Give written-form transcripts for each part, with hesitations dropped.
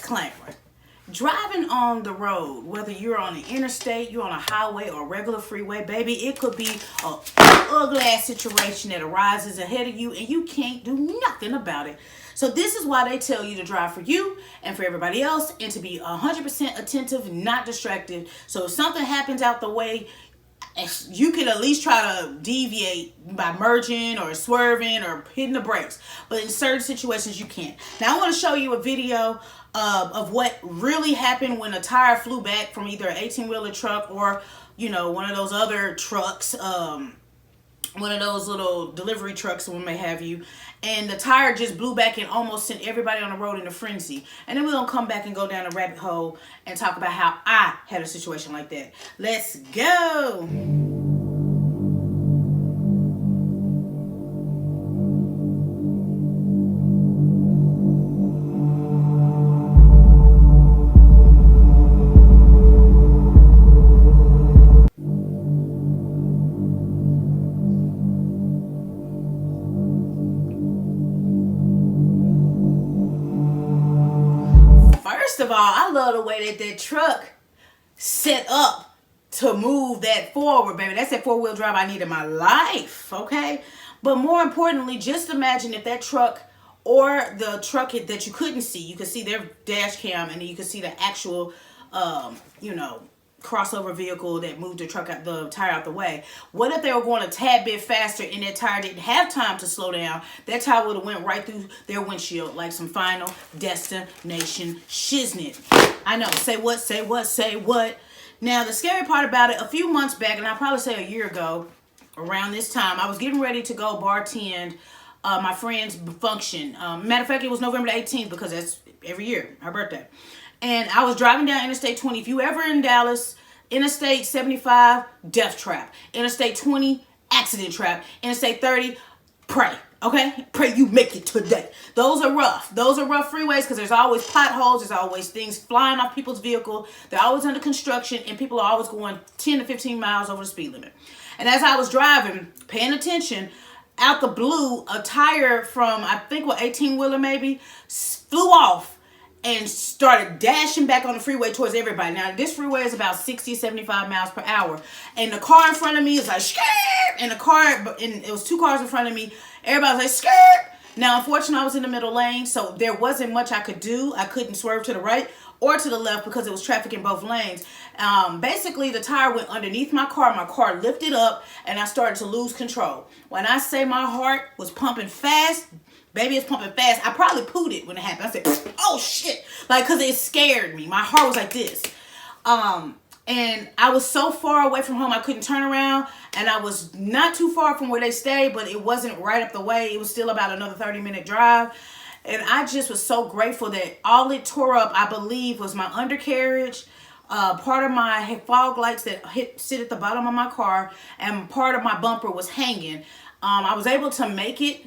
disclaimer. Driving on the road, whether you're on an interstate, you're on a highway or a regular freeway, baby, it could be a ugly ass situation that arises ahead of you and you can't do nothing about it. So this is why they tell you to drive for you and for everybody else and to be 100% attentive, not distracted. So if something happens out the way, you can at least try to deviate by merging or swerving or hitting the brakes. But in certain situations, you can't. Now, I want to show you a video of what really happened when a tire flew back from either an 18-wheeler truck or, you know, one of those other trucks, one of those little delivery trucks, what may have you. And the tire just blew back and almost sent everybody on the road in a frenzy. And then we're going to come back and go down a rabbit hole and talk about how I had a situation like that. Let's go. First of all, I love the way that truck set up to move that forward, baby. That's that four-wheel drive I need in my life, okay? But more importantly, just imagine if that truck or the truck that you couldn't see, you could see their dash cam and then you could see the actual, you know, crossover vehicle that moved the tire out the way. What if they were going a tad bit faster and that tire didn't have time to slow down? That tire would have went right through their windshield like some Final Destination shiznit. I know. Say what, say what, say what. Now, the scary part about it, a few months back, and I'll probably say a year ago, around this time, I was getting ready to go bartend my friend's function. Matter of fact, it was November the 18th because that's every year, her birthday. And I was driving down Interstate 20. If you ever in Dallas, Interstate 75, death trap. Interstate 20, accident trap. Interstate 30, pray. Okay? Pray you make it today. Those are rough. Those are rough freeways because there's always potholes. There's always things flying off people's vehicle. They're always under construction and people are always going 10 to 15 miles over the speed limit. And as I was driving, paying attention, out the blue, a tire from, I think, 18-wheeler maybe, flew off and started dashing back on the freeway towards everybody. Now, this freeway is about 60, 75 miles per hour. And the car in front of me is like, skirt! And it was two cars in front of me. Everybody was like, skirt! Now, unfortunately, I was in the middle lane, so there wasn't much I could do. I couldn't swerve to the right or to the left because it was traffic in both lanes. Basically, the tire went underneath my car lifted up, and I started to lose control. When I say my heart was pumping fast, baby, it's pumping fast. I probably pooed it when it happened. I said, oh shit. Like, cause it scared me. My heart was like this. And I was so far away from home, I couldn't turn around. And I was not too far from where they stayed, but it wasn't right up the way. It was still about another 30-minute drive. And I just was so grateful that all it tore up, I believe, was my undercarriage, part of my fog lights that sit at the bottom of my car, and part of my bumper was hanging. I was able to make it,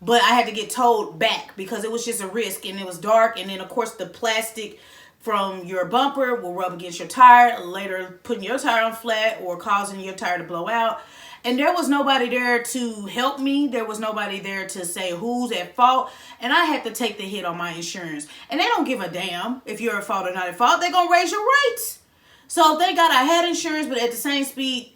but I had to get towed back because it was just a risk and it was dark. And then, of course, the plastic from your bumper will rub against your tire, later putting your tire on flat or causing your tire to blow out. And there was nobody there to help me. There was nobody there to say who's at fault. And I had to take the hit on my insurance. And they don't give a damn if you're at fault or not at fault. They're going to raise your rates. So thank God I had insurance, but at the same speed,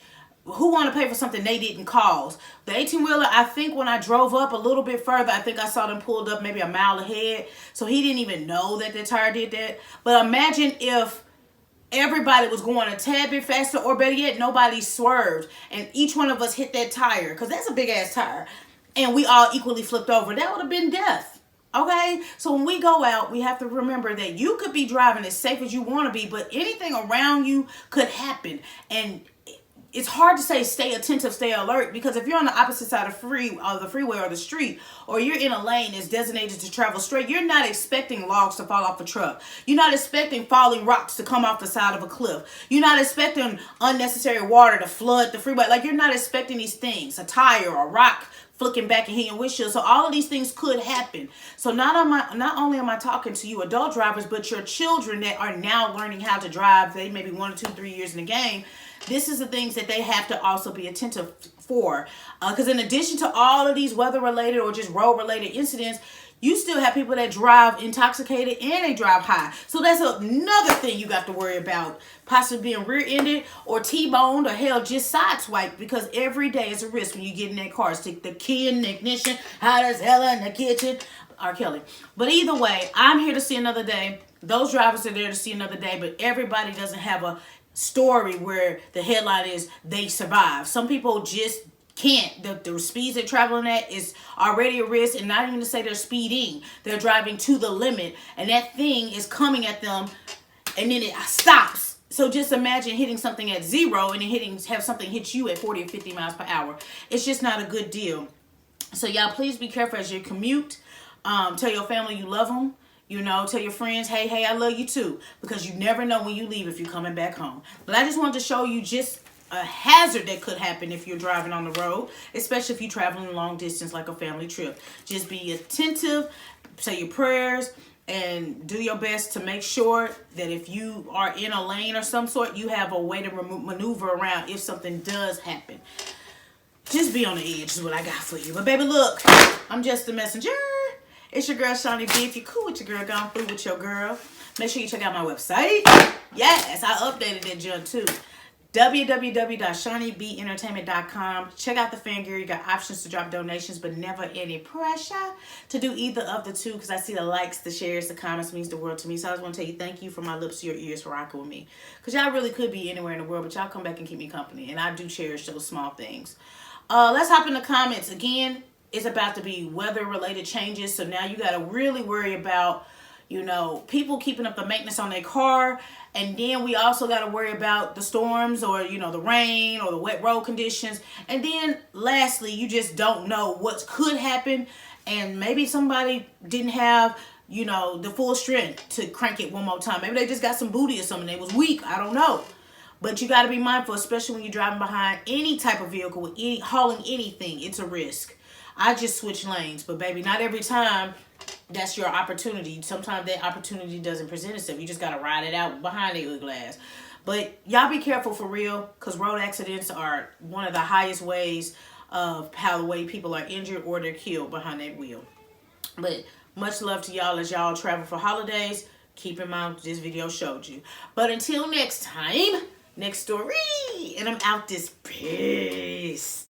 who want to pay for something they didn't cause? The 18-wheeler, I think when I drove up a little bit further, I think I saw them pulled up maybe a mile ahead. So he didn't even know that the tire did that. But imagine if everybody was going a tad bit faster, or better yet, nobody swerved. And each one of us hit that tire, because that's a big-ass tire. And we all equally flipped over. That would have been death. Okay? So when we go out, we have to remember that you could be driving as safe as you want to be, but anything around you could happen. And it's hard to say stay attentive, stay alert, because if you're on the opposite side of the freeway or the street, or you're in a lane that's designated to travel straight, you're not expecting logs to fall off a truck. You're not expecting falling rocks to come off the side of a cliff. You're not expecting unnecessary water to flood the freeway. Like, you're not expecting these things, a tire or a rock flicking back and hitting your windshield. So all of these things could happen. So not only am I talking to you adult drivers, but your children that are now learning how to drive, they may be 1 or 2, 3 years in the game. This is the things that they have to also be attentive for. Because in addition to all of these weather-related or just road-related incidents, you still have people that drive intoxicated and they drive high. So that's another thing you got to worry about. Possibly being rear-ended or T-boned or hell, just sideswiped. Because every day is a risk when you get in that car. Stick the key in the ignition, hot as hell in the kitchen. R. Kelly. But either way, I'm here to see another day. Those drivers are there to see another day. But everybody doesn't have a story where the headline is they survive. Some people just can't. The speeds they're traveling at is already a risk, and not even to say they're speeding. They're driving to the limit, and that thing is coming at them, and then it stops. So just imagine hitting something at 0 and then have something hit you at 40 or 50 miles per hour. It's just not a good deal. So y'all, please be careful as you commute. Tell your family you love them. You know, tell your friends, hey, I love you too. Because you never know when you leave if you're coming back home. But I just wanted to show you just a hazard that could happen if you're driving on the road, especially if you're traveling long distance like a family trip. Just be attentive, say your prayers, and do your best to make sure that if you are in a lane or some sort, you have a way to maneuver around if something does happen. Just be on the edge is what I got for you. But baby, look, I'm just the messenger. It's your girl, Shaunie B. If you're cool with your girl, gone through with your girl, make sure you check out my website. Yes, I updated that junk too. www.shauniebeentertainment.com. Check out the fan gear. You got options to drop donations, but never any pressure to do either of the two, because I see the likes, the shares, the comments means the world to me. So I just want to tell you thank you from my lips to your ears for rocking with me. Because y'all really could be anywhere in the world, but y'all come back and keep me company. And I do cherish those small things. Let's hop in the comments. Again, it's about to be weather-related changes. So now you got to really worry about, you know, people keeping up the maintenance on their car. And then we also got to worry about the storms or, you know, the rain or the wet road conditions. And then lastly, you just don't know what could happen. And maybe somebody didn't have, you know, the full strength to crank it one more time. Maybe they just got some booty or something. They was weak. I don't know. But you got to be mindful, especially when you're driving behind any type of vehicle, with hauling anything. It's a risk. I just switch lanes. But baby, not every time that's your opportunity. Sometimes that opportunity doesn't present itself. You just got to ride it out behind the hood glass. But y'all be careful for real, because road accidents are one of the highest ways of how the way people are injured or they're killed behind that wheel. But much love to y'all as y'all travel for holidays. Keep in mind what this video showed you. But until next time, next story, and I'm out this. Peace.